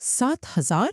7,000?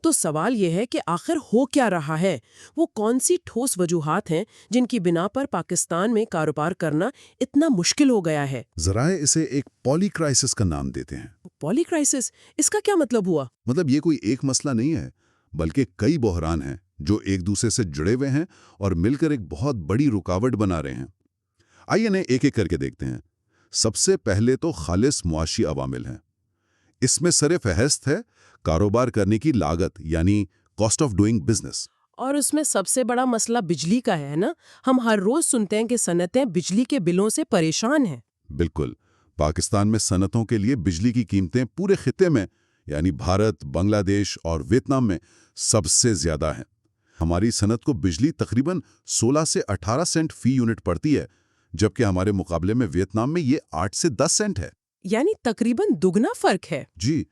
تو سوال یہ ہے کہ آخر ہو کیا رہا ہے؟ وہ کون سی ٹھوس وجوہات ہیں جن کی بنا پر پاکستان میں کاروبار کرنا اتنا مشکل ہو گیا ہے؟ ذرائع اسے ایک پولی کرائسس کا نام دیتے ہیں۔ پولی کرائسس، اس کا کیا مطلب ہوا؟ مطلب یہ کوئی ایک مسئلہ نہیں ہے، بلکہ کئی بحران ہیں جو ایک دوسرے سے جڑے ہوئے ہیں اور مل کر ایک بہت بڑی رکاوٹ بنا رہے ہیں۔ آئیے انہیں ایک ایک کر کے دیکھتے ہیں۔ سب سے پہلے تو خالص معاشی عوامل ہیں۔ اس میں سر فہرست ہے کاروبار کرنے کی لاگت، یعنی کاسٹ آف ڈوئنگ بزنس۔ اور اس میں سب سے بڑا مسئلہ بجلی کا ہے نا؟ ہم ہر روز سنتے ہیں کہ صنعتیں بجلی کے بلوں سے پریشان ہیں۔ بالکل، پاکستان میں صنعتوں کے لیے بجلی کی قیمتیں پورے خطے میں، یعنی بھارت، بنگلہ دیش اور ویتنام میں سب سے زیادہ ہیں۔ ہماری صنعت کو بجلی تقریباً 16 سے 18 سینٹ فی یونٹ پڑتی ہے، جبکہ ہمارے مقابلے میں ویتنام میں یہ 8 سے 10 سینٹ ہے۔ یعنی تقریباً دگنا فرق ہے۔ جی،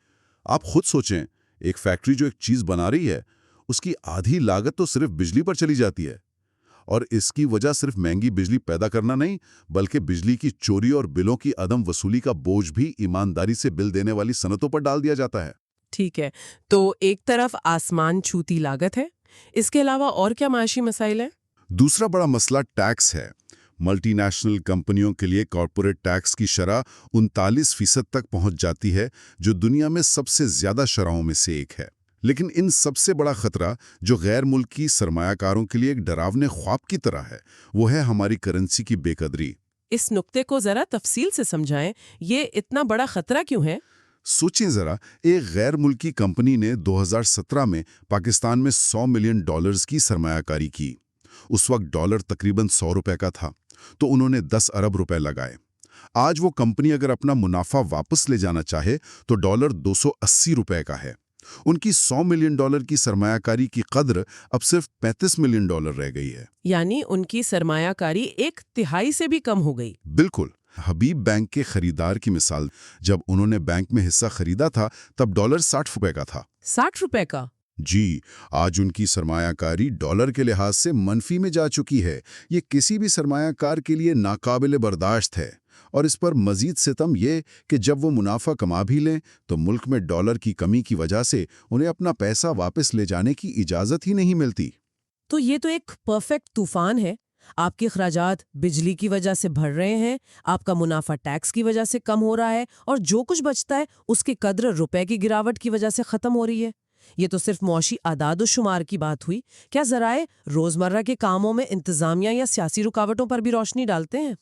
آپ خود سوچیں، ایک فیکٹری جو ایک چیز بنا رہی ہے، اس کی آدھی لاگت تو صرف بجلی پر چلی جاتی ہے، اور اس کی وجہ صرف مہنگی بجلی پیدا کرنا نہیں، بلکہ بجلی کی چوری اور بلوں کی عدم وصولی کا بوجھ بھی ایمانداری سے بل دینے والی صنعتوں پر ڈال دیا جاتا ہے۔ ٹھیک ہے، تو ایک طرف آسمان چھوتی لاگت ہے، اس کے علاوہ اور کیا معاشی مسائل ہیں؟ دوسرا بڑا مسئلہ ٹیکس ہے۔ ملٹی نیشنل کمپنیوں کے لیے کارپوریٹ ٹیکس کی شرح 39% تک پہنچ جاتی ہے، جو دنیا میں سب سے زیادہ شرحوں میں سے ایک ہے۔ لیکن ان سب سے بڑا خطرہ جو غیر ملکی سرمایہ کاروں کے لیے ایک ڈراونے خواب کی طرح ہے، وہ ہے ہماری کرنسی کی بے قدری۔ اس نقطے کو ذرا تفصیل سے سمجھائیں، یہ اتنا بڑا خطرہ کیوں ہے؟ سوچیں ذرا، ایک غیر ملکی کمپنی نے 2017 میں پاکستان میں $100 ملین کی سرمایہ کاری کی۔ اس وقت ڈالر تقریباً $100 کا تھا، تو انہوں نے 10 ارب روپے لگائے۔ آج وہ کمپنی اگر اپنا منافع واپس لے جانا چاہے تو ڈالر $280 کا ہے۔ ان کی $100 ملین کی سرمایہ کاری کی قدر اب صرف $35 ملین رہ گئی ہے۔ یعنی ان کی سرمایہ کاری 1/3 سے بھی کم ہو گئی۔ بالکل۔ حبیب بینک کے خریدار کی مثال، جب انہوں نے بینک میں حصہ خریدا تھا تب ڈالر $60 کا تھا۔ $60 کا؟ جی، آج ان کی سرمایہ کاری ڈالر کے لحاظ سے منفی میں جا چکی ہے۔ یہ کسی بھی سرمایہ کار کے لیے ناقابل برداشت ہے، اور اس پر مزید ستم یہ کہ جب وہ منافع کما بھی لیں تو ملک میں ڈالر کی کمی کی وجہ سے انہیں اپنا پیسہ واپس لے جانے کی اجازت ہی نہیں ملتی۔ تو یہ تو ایک پرفیکٹ طوفان ہے۔ آپ کے اخراجات بجلی کی وجہ سے بڑھ رہے ہیں، آپ کا منافع ٹیکس کی وجہ سے کم ہو رہا ہے، اور جو کچھ بچتا ہے اس کی قدر روپے کی گراوٹ کی وجہ سے ختم ہو رہی ہے۔ یہ تو صرف معاشی اعداد و شمار کی بات ہوئی، کیا ذرائع روزمرہ کے کاموں میں انتظامیہ یا سیاسی رکاوٹوں پر بھی روشنی ڈالتے ہیں؟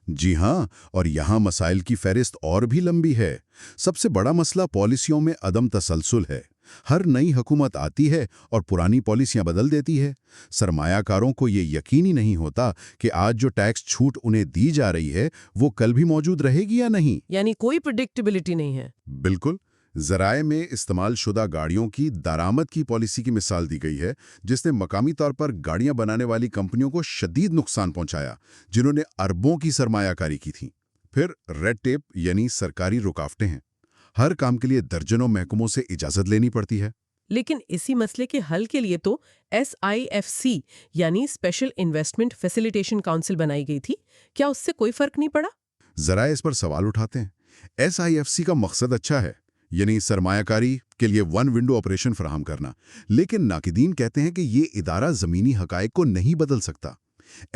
جی ہاں، اور یہاں مسائل کی فہرست اور بھی لمبی ہے۔ سب سے بڑا مسئلہ پالیسیوں میں عدم تسلسل ہے۔ ہر نئی حکومت آتی ہے اور پرانی پالیسیاں بدل دیتی ہے۔ سرمایہ کاروں کو یہ یقین ہی نہیں ہوتا کہ آج جو ٹیکس چھوٹ انہیں دی جا رہی ہے وہ کل بھی موجود رہے گی یا نہیں۔ یعنی کوئی پریڈکٹیبلٹی نہیں ہے۔ بالکل۔ ذرائع میں استعمال شدہ گاڑیوں کی درآمد کی پالیسی کی مثال دی گئی ہے، جس نے مقامی طور پر گاڑیاں بنانے والی کمپنیوں کو شدید نقصان پہنچایا، جنہوں نے اربوں کی سرمایہ کاری کی تھی۔ پھر ریڈ ٹیپ یعنی سرکاری رکاوٹیں ہیں۔ ہر کام کے لیے درجنوں محکموں سے اجازت لینی پڑتی ہے۔ لیکن اسی مسئلے کے حل کے لیے تو SIFC یعنی اسپیشل انویسٹمنٹ فیسیلیٹیشن کونسل بنائی گئی تھی، کیا اس سے کوئی فرق نہیں پڑا؟ ذرائع اس پر سوال اٹھاتے ہیں۔ SIFC کا مقصد اچھا ہے، یعنی سرمایہ کاری کے لیے ون ونڈو آپریشن فراہم کرنا، لیکن ناقدین کہتے ہیں کہ یہ ادارہ زمینی حقائق کو نہیں بدل سکتا۔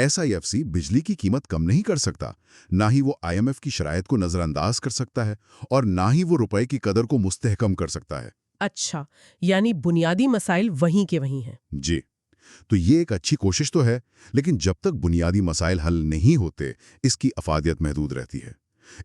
SIFC بجلی کی قیمت کم نہیں کر سکتا، نہ ہی وہ IMF کی شرائط کو نظر انداز کر سکتا ہے، اور نہ ہی وہ روپے کی قدر کو مستحکم کر سکتا ہے۔ اچھا، یعنی بنیادی مسائل وہیں کے وہیں ہیں۔ جی، تو یہ ایک اچھی کوشش تو ہے، لیکن جب تک بنیادی مسائل حل نہیں ہوتے اس کی افادیت محدود رہتی ہے۔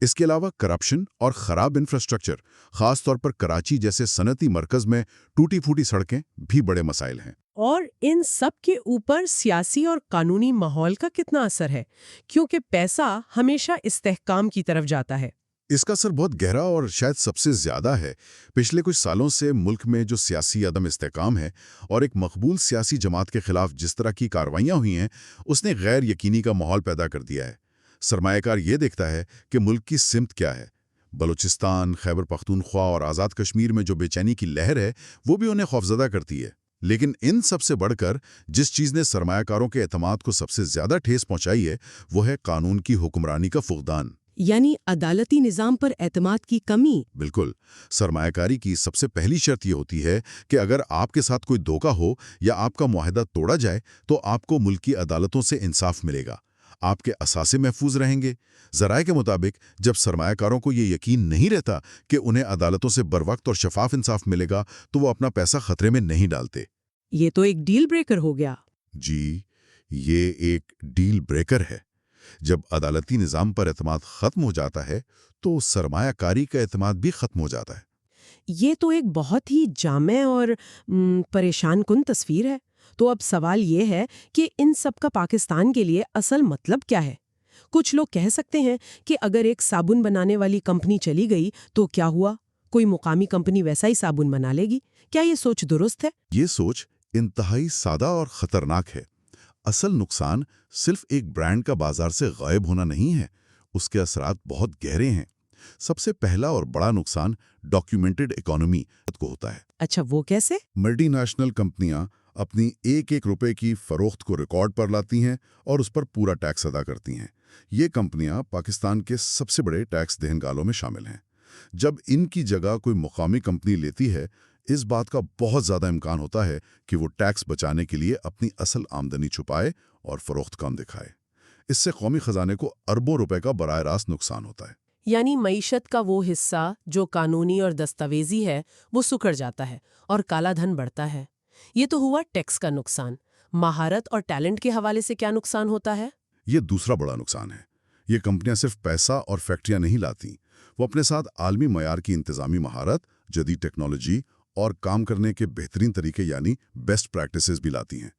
اس کے علاوہ کرپشن اور خراب انفراسٹرکچر، خاص طور پر کراچی جیسے صنعتی مرکز میں ٹوٹی پھوٹی سڑکیں بھی بڑے مسائل ہیں۔ اور ان سب کے اوپر سیاسی اور قانونی ماحول کا کتنا اثر ہے، کیونکہ پیسہ ہمیشہ استحکام کی طرف جاتا ہے۔ اس کا اثر بہت گہرا اور شاید سب سے زیادہ ہے۔ پچھلے کچھ سالوں سے ملک میں جو سیاسی عدم استحکام ہے اور ایک مقبول سیاسی جماعت کے خلاف جس طرح کی کارروائیاں ہوئی ہیں، اس نے غیر یقینی کا ماحول پیدا کر دیا ہے۔ سرمایہ کار یہ دیکھتا ہے کہ ملک کی سمت کیا ہے۔ بلوچستان، خیبر پختونخوا اور آزاد کشمیر میں جو بے چینی کی لہر ہے وہ بھی انہیں خوفزدہ کرتی ہے۔ لیکن ان سب سے بڑھ کر جس چیز نے سرمایہ کاروں کے اعتماد کو سب سے زیادہ ٹھیس پہنچائی ہے وہ ہے قانون کی حکمرانی کا فقدان۔ یعنی عدالتی نظام پر اعتماد کی کمی۔ بالکل، سرمایہ کاری کی سب سے پہلی شرط یہ ہوتی ہے کہ اگر آپ کے ساتھ کوئی دھوکہ ہو یا آپ کا معاہدہ توڑا جائے تو آپ کو ملکی عدالتوں سے انصاف ملے گا، آپ کے اثاثے محفوظ رہیں گے۔ ذرائع کے مطابق جب سرمایہ کاروں کو یہ یقین نہیں رہتا کہ انہیں عدالتوں سے بروقت اور شفاف انصاف ملے گا تو وہ اپنا پیسہ خطرے میں نہیں ڈالتے۔ یہ تو ایک ڈیل بریکر ہو گیا۔ جی، یہ ایک ڈیل بریکر ہے۔ جب عدالتی نظام پر اعتماد ختم ہو جاتا ہے تو سرمایہ کاری کا اعتماد بھی ختم ہو جاتا ہے۔ یہ تو ایک بہت ہی جامع اور پریشان کن تصویر ہے۔ تو اب سوال یہ ہے کہ ان سب کا پاکستان کے لیے اصل مطلب کیا ہے؟ کچھ لوگ کہہ سکتے ہیں کہ اگر ایک صابن بنانے والی کمپنی چلی گئی تو کیا ہوا؟ کوئی مقامی کمپنی ویسا ہی صابن بنا لے گی۔ کیا یہ سوچ درست ہے؟ یہ سوچ انتہائی سادہ اور خطرناک ہے۔ اصل نقصان صرف ایک برانڈ کا بازار سے غائب ہونا نہیں ہے، اس کے اثرات بہت گہرے ہیں۔ سب سے پہلا اور بڑا نقصان ڈاکیومنٹڈ اکانومی کو ہوتا ہے۔ اچھا، وہ کیسے؟ ملٹی نیشنل کمپنیاں اپنی ایک ایک روپے کی فروخت کو ریکارڈ پر لاتی ہیں اور اس پر پورا ٹیکس ادا کرتی ہیں۔ یہ کمپنیاں پاکستان کے سب سے بڑے ٹیکس دہندگانوں میں شامل ہیں۔ جب ان کی جگہ کوئی مقامی کمپنی لیتی ہے، اس بات کا بہت زیادہ امکان ہوتا ہے کہ وہ ٹیکس بچانے کے لیے اپنی اصل آمدنی چھپائے اور فروخت کم دکھائے۔ اس سے قومی خزانے کو اربوں روپے کا براہ راست نقصان ہوتا ہے۔ یعنی معیشت کا وہ حصہ جو قانونی اور دستاویزی ہے وہ سکڑ جاتا ہے اور کالا دھن بڑھتا ہے۔ یہ تو ہوا ٹیکس کا نقصان۔ مہارت اور ٹیلنٹ کے حوالے سے کیا نقصان ہوتا ہے؟ یہ دوسرا بڑا نقصان ہے۔ یہ کمپنیاں صرف پیسہ اور فیکٹریاں نہیں لاتی، وہ اپنے ساتھ عالمی معیار کی انتظامی مہارت، جدید ٹیکنالوجی اور کام کرنے کے بہترین طریقے یعنی بیسٹ پریکٹسز بھی لاتی ہیں۔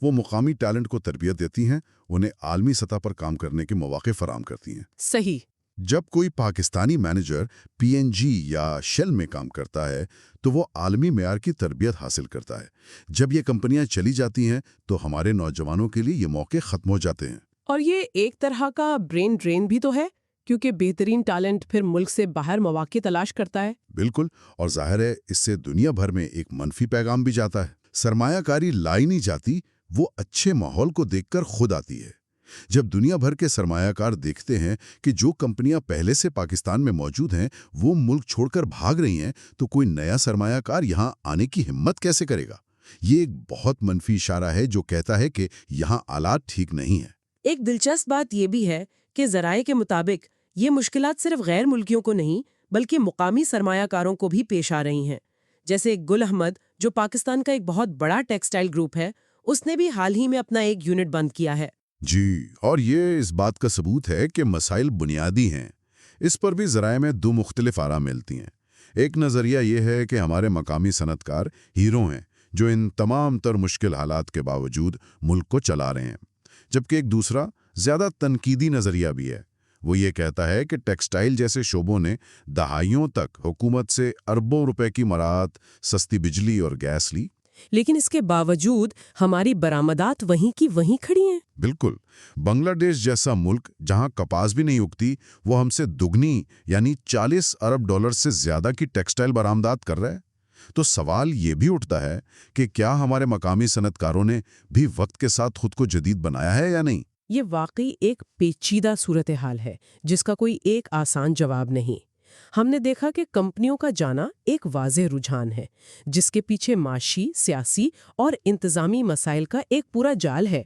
وہ مقامی ٹیلنٹ کو تربیت دیتی ہیں، انہیں عالمی سطح پر کام کرنے کے مواقع فراہم کرتی ہیں۔ صحیح۔ جب کوئی پاکستانی مینیجر پی این جی یا شیل میں کام کرتا ہے تو وہ عالمی معیار کی تربیت حاصل کرتا ہے۔ جب یہ کمپنیاں چلی جاتی ہیں تو ہمارے نوجوانوں کے لیے یہ موقع ختم ہو جاتے ہیں۔ اور یہ ایک طرح کا برین ڈرین بھی تو ہے، کیونکہ بہترین ٹیلنٹ پھر ملک سے باہر مواقع تلاش کرتا ہے۔ بالکل، اور ظاہر ہے اس سے دنیا بھر میں ایک منفی پیغام بھی جاتا ہے۔ سرمایہ کاری لائی نہیں جاتی، وہ اچھے ماحول کو دیکھ کر خود آتی ہے۔ جب دنیا بھر کے سرمایہ کار دیکھتے ہیں کہ جو کمپنیاں پہلے سے پاکستان میں موجود ہیں وہ ملک چھوڑ کر بھاگ رہی ہیں تو کوئی نیا سرمایہ کار یہاں آنے کی ہمت کیسے کرے گا؟ یہ ایک بہت منفی اشارہ ہے جو کہتا ہے کہ یہاں حالات ٹھیک نہیں ہیں۔ ایک دلچسپ بات یہ بھی ہے کہ ذرائع کے مطابق یہ مشکلات صرف غیر ملکیوں کو نہیں بلکہ مقامی سرمایہ کاروں کو بھی پیش آ رہی ہیں۔ جیسے گل احمد، جو پاکستان کا ایک بہت بڑا ٹیکسٹائل گروپ ہے، اس نے بھی حال ہی میں اپنا ایک یونٹ بند کیا ہے۔ جی، اور یہ اس بات کا ثبوت ہے کہ مسائل بنیادی ہیں۔ اس پر بھی ذرائع میں دو مختلف آراء ملتی ہیں۔ ایک نظریہ یہ ہے کہ ہمارے مقامی صنعت کار ہیرو ہیں جو ان تمام تر مشکل حالات کے باوجود ملک کو چلا رہے ہیں، جبکہ ایک دوسرا زیادہ تنقیدی نظریہ بھی ہے۔ وہ یہ کہتا ہے کہ ٹیکسٹائل جیسے شعبوں نے دہائیوں تک حکومت سے اربوں روپے کی مراعات، سستی بجلی اور گیس لی، لیکن اس کے باوجود ہماری برآمدات وہیں کی وہیں کھڑی ہیں۔ بالکل، بنگلہ دیش جیسا ملک جہاں کپاس بھی نہیں اگتی، وہ ہم سے دگنی یعنی $40 ارب سے زیادہ کی ٹیکسٹائل برآمدات کر رہا ہے۔ تو سوال یہ بھی اٹھتا ہے کہ کیا ہمارے مقامی صنعت کاروں نے بھی وقت کے ساتھ خود کو جدید بنایا ہے یا نہیں؟ یہ واقعی ایک پیچیدہ صورتحال ہے جس کا کوئی ایک آسان جواب نہیں۔ ہم نے دیکھا کہ کمپنیوں کا جانا ایک واضح رجحان ہے جس کے پیچھے معاشی، سیاسی اور انتظامی مسائل کا ایک پورا جال ہے۔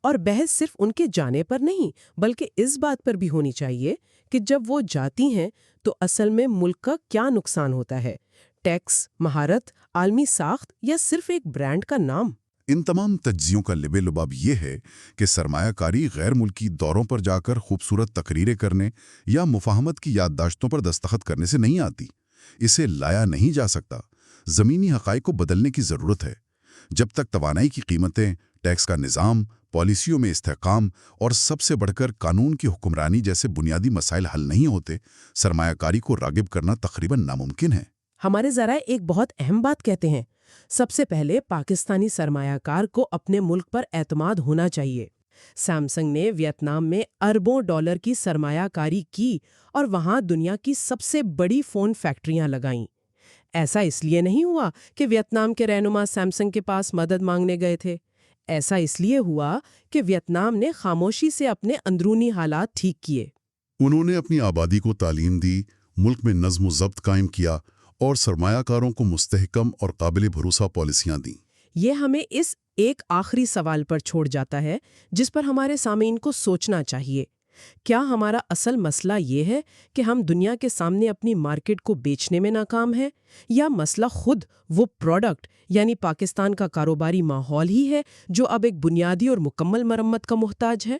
اور بحث صرف ان کے جانے پر نہیں بلکہ اس بات پر بھی ہونی چاہیے کہ جب وہ جاتی ہیں تو اصل میں ملک کا کیا نقصان ہوتا ہے؟ ٹیکس، مہارت، عالمی ساخت یا صرف ایک برانڈ کا نام؟ ان تمام تجزیوں کا لب لباب یہ ہے کہ سرمایہ کاری غیر ملکی دوروں پر جا کر خوبصورت تقریریں کرنے یا مفاہمت کی یادداشتوں پر دستخط کرنے سے نہیں آتی۔ اسے لایا نہیں جا سکتا۔ زمینی حقائق کو بدلنے کی ضرورت ہے۔ جب تک توانائی کی قیمتیں، ٹیکس کا نظام، پالیسیوں میں استحکام اور سب سے بڑھ کر قانون کی حکمرانی جیسے بنیادی مسائل حل نہیں ہوتے، سرمایہ کاری کو راغب کرنا تقریباً ناممکن ہے۔ ہمارے ذرائع ایک بہت اہم بات کہتے ہیں۔ سب سے پہلے پاکستانی سرمایہ کار کو اپنے ملک پر اعتماد ہونا چاہیے۔ سیمسنگ نے ویتنام میں اربوں ڈالر کی سرمایہ کاری کی اور وہاں دنیا کی سب سے بڑی فون فیکٹریاں لگائیں۔ ایسا اس لیے نہیں ہوا کہ ویتنام کے رہنما سیمسنگ کے پاس مدد مانگنے گئے تھے، ایسا اس لیے ہوا کہ ویتنام نے خاموشی سے اپنے اندرونی حالات ٹھیک کیے۔ انہوں نے اپنی آبادی کو تعلیم دی، ملک میں نظم و ضبط قائم کیا اور سرمایہ کاروں کو مستحکم اور قابل بھروسہ پالیسیاں دیں۔ یہ ہمیں اس ایک آخری سوال پر چھوڑ جاتا ہے جس پر ہمارے سامعین کو سوچنا چاہیے۔ کیا ہمارا اصل مسئلہ یہ ہے کہ ہم دنیا کے سامنے اپنی مارکیٹ کو بیچنے میں ناکام ہیں، یا مسئلہ خود وہ پروڈکٹ یعنی پاکستان کا کاروباری ماحول ہی ہے جو اب ایک بنیادی اور مکمل مرمت کا محتاج ہے؟